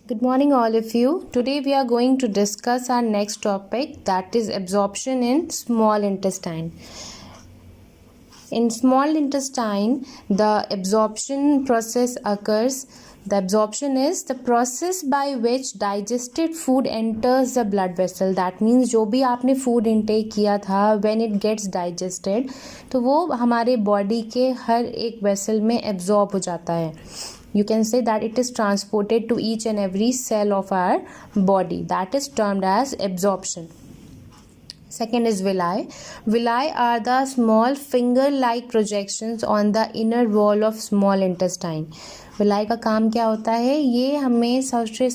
Good morning, all of you. Today we are going to discuss our next topic, that is absorption in small intestine. In small intestine, the absorption process occurs. The absorption is the process by which digested food enters the blood vessel. That means जो भी आपने food intake किया था, when it gets digested, तो वो हमारे body के हर एक vessel में absorb हो जाता है. You can say that it is transported to each and every cell of our body. That is termed as absorption. Second is villi. Villi are the small finger-like projections on the inner wall of small intestine. Villi का काम क्या होता है? ये हमें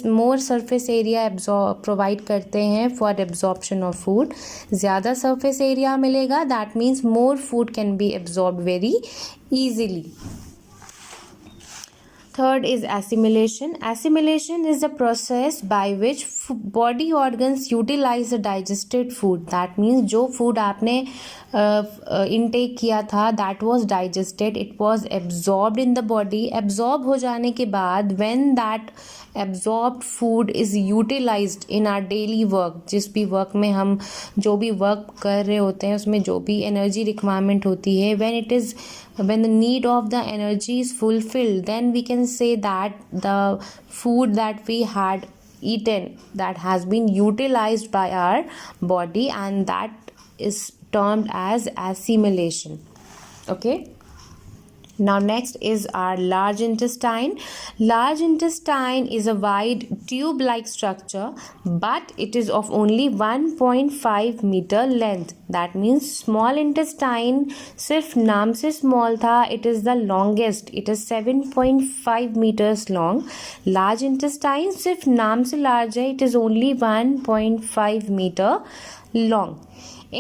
मोर surface area provide करते हैं for absorption of food. ज़्यादा सरफेस एरिया मिलेगा, that means more food can be absorb very easily. Third is assimilation. Assimilation is the process by which body organs utilize the digested food. That means जो food आपने intake किया था, that was digested, it was absorbed in the body. Absorb हो जाने के बाद when that absorbed food is utilized in our daily work, जिस भी work में हम जो भी work कर रहे होते हैं उसमें जो भी energy requirement होती है, when the need of the energy is fulfilled, then we can say that the food that we had eaten, that has been utilized by our body, and that is termed as assimilation. Okay. Now next is our large intestine. Large intestine is a wide tube-like structure, but it is of only 1.5 meter length. That means small intestine सिर्फ नाम से small था, it is the longest. It is 7.5 meters long. Large intestine सिर्फ नाम से large है, it is only 1.5 meter long.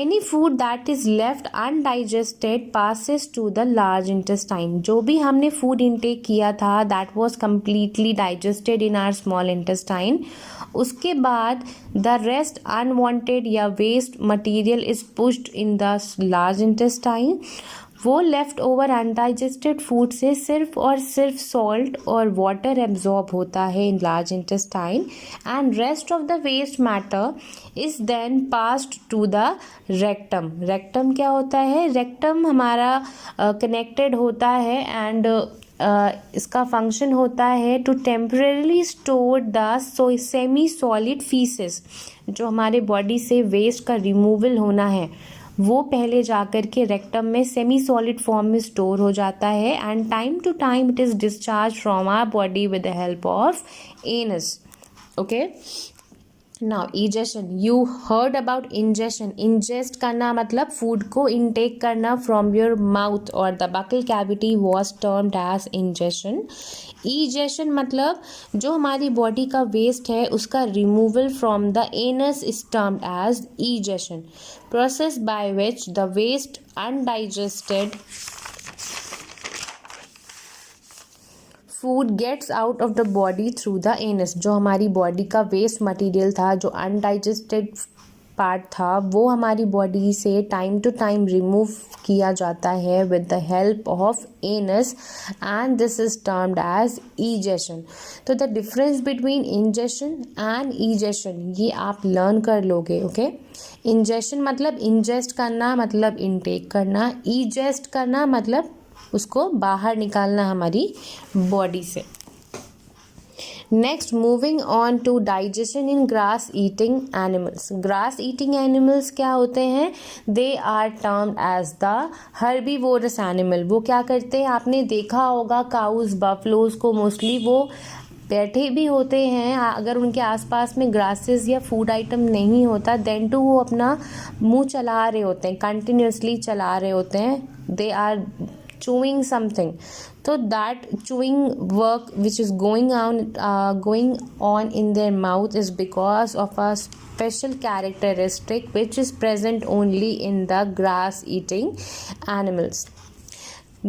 Any food that is left undigested passes to the large intestine. जो भी हमने food intake किया था, that was completely digested in our small intestine. उसके बाद the rest unwanted या waste material is pushed in the large intestine. वो left over undigested food से सिर्फ और सिर्फ सॉल्ट और वाटर एब्जॉर्ब होता है in large intestine, and rest of the waste matter is then passed to the rectum. Rectum क्या होता है? रेक्टम हमारा कनेक्टेड होता है एंड इसका फंक्शन होता है to temporarily store the semi solid faeces. जो हमारे बॉडी से वेस्ट का रिमूवल होना है वो पहले जाकर के रेक्टम में सेमी सॉलिड फॉर्म में स्टोर हो जाता है, and time to time it is discharge from our body with the help of anus. Okay. Now egestion. You heard about ingestion. Ingest करना मतलब फूड को इनटेक करना फ्रॉम योर माउथ और the buccal cavity was termed as ingestion. Egestion मतलब जो हमारी body का waste है उसका removal from the anus is termed as egestion. Process by which the waste undigested food gets out of the body through the anus. जो हमारी body का waste material था, जो अनडाइजेस्टेड पार्ट था, वो हमारी बॉडी से टाइम टू टाइम रिमूव किया जाता है with the help of anus, and this is termed as egestion. तो the difference between ingestion and egestion ये आप लर्न कर लोगे. ओके. इंजेशन मतलब इंजेस्ट करना, मतलब इनटेक करना. इजेस्ट करना मतलब उसको बाहर निकालना हमारी बॉडी से. Next, moving on to digestion in grass eating animals. Grass eating animals क्या होते हैं? They are termed as the herbivorous animal. वो क्या करते हैं? आपने देखा होगा काउज, बफलोज को मोस्टली वो बैठे भी होते हैं. अगर उनके आसपास में ग्रासेस या फूड आइटम नहीं होता, देन टू वो अपना मुंह चला रहे होते हैं, कंटिन्यूसली चला रहे होते हैं. They are chewing something. So that chewing work which is going on in their mouth is because of a special characteristic which is present only in the grass eating animals.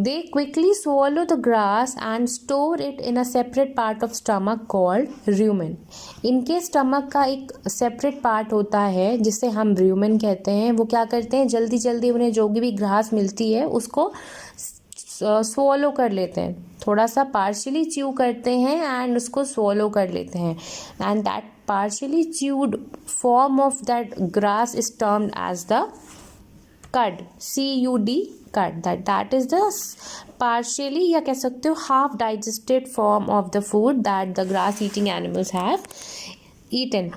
They quickly swallow the grass and store it in a separate part of stomach called rumen. इनके stomach का एक separate part होता है जिसे हम rumen कहते हैं. वो क्या करते हैं? जल्दी जल्दी उन्हें जो भी घास मिलती है उसको swallow कर लेते हैं, थोड़ा सा partially chew करते हैं and उसको swallow कर लेते हैं, and that partially chewed form of that grass is termed as the cud, C-U-D, cud. That is the partially या कह सकते हो half digested form of the food that the grass eating animals have eaten.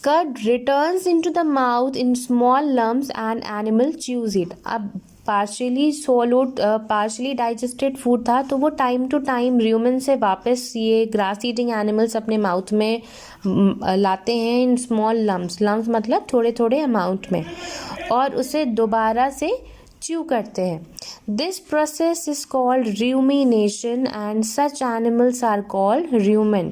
Cud returns into the mouth in small lumps and animal chews it. अब partially swallowed partially digested food था, तो वो time to time rumen से वापस ये grass eating animals अपने mouth में लाते हैं in small lumps. lumps मतलब थोड़े थोड़े amount में, और उसे दोबारा से chew करते हैं. This process is called rumination and such animals are called rumen.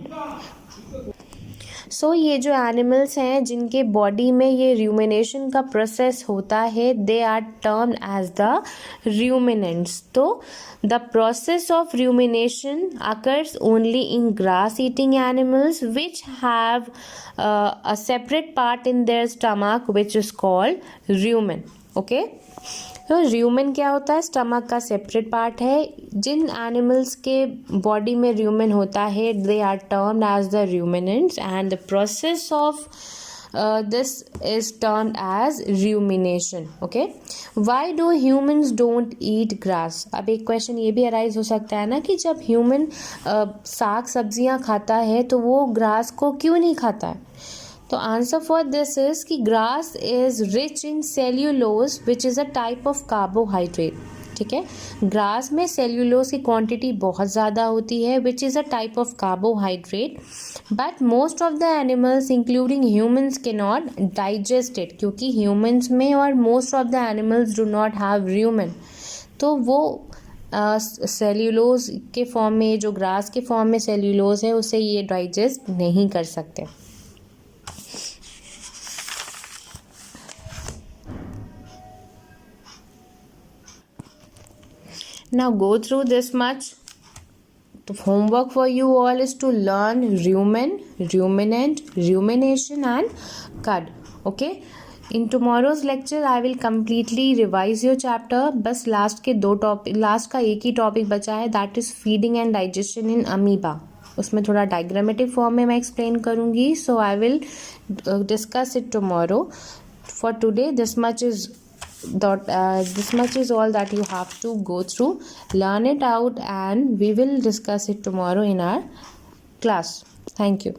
ये जो एनिमल्स हैं जिनके बॉडी में ये रूमिनेशन का प्रोसेस होता है, they are termed as the ruminants. तो the process of rumination occurs only in grass eating animals which have a separate part in their stomach which is called rumen. Okay, तो rumen क्या होता है? Stomach का separate part है. जिन animals के body में र्यूमेन होता है, they are termed as the ruminants and the process of this is termed as rumination. Okay, why do humans don't eat grass? अब एक क्वेश्चन ये भी अराइज हो सकता है ना कि जब ह्यूमन साग सब्जियां खाता है तो वो ग्रास को क्यों नहीं खाता है? तो आंसर फॉर दिस इज कि grass is rich in cellulose which is a type of carbohydrate. ठीक है, ग्रास में सेल्यूलोज की क्वांटिटी बहुत ज़्यादा होती है which is a type of carbohydrate, but most of the animals including humans के नॉट डाइजेस्ट इट, क्योंकि ह्यूमन्स में और most of the animals do not have rumen, तो वो सेल्यूलोज के फॉर्म में, जो ग्रास के फॉर्म में सेल्यूलोज है, उसे ये डाइजेस्ट नहीं कर सकते. Now go through this much. The homework for you all is to learn rumen, ruminant, rumination and cud. Okay. In tomorrow's lecture I will completely revise your chapter. बस last का एक ही topic बचा है, that is feeding and digestion in amoeba. उसमें थोड़ा diagrammatic form में मैं explain करूँगी. So I will discuss it tomorrow. For today this much is all that you have to go through. Learn it out and we will discuss it tomorrow in our class. Thank you.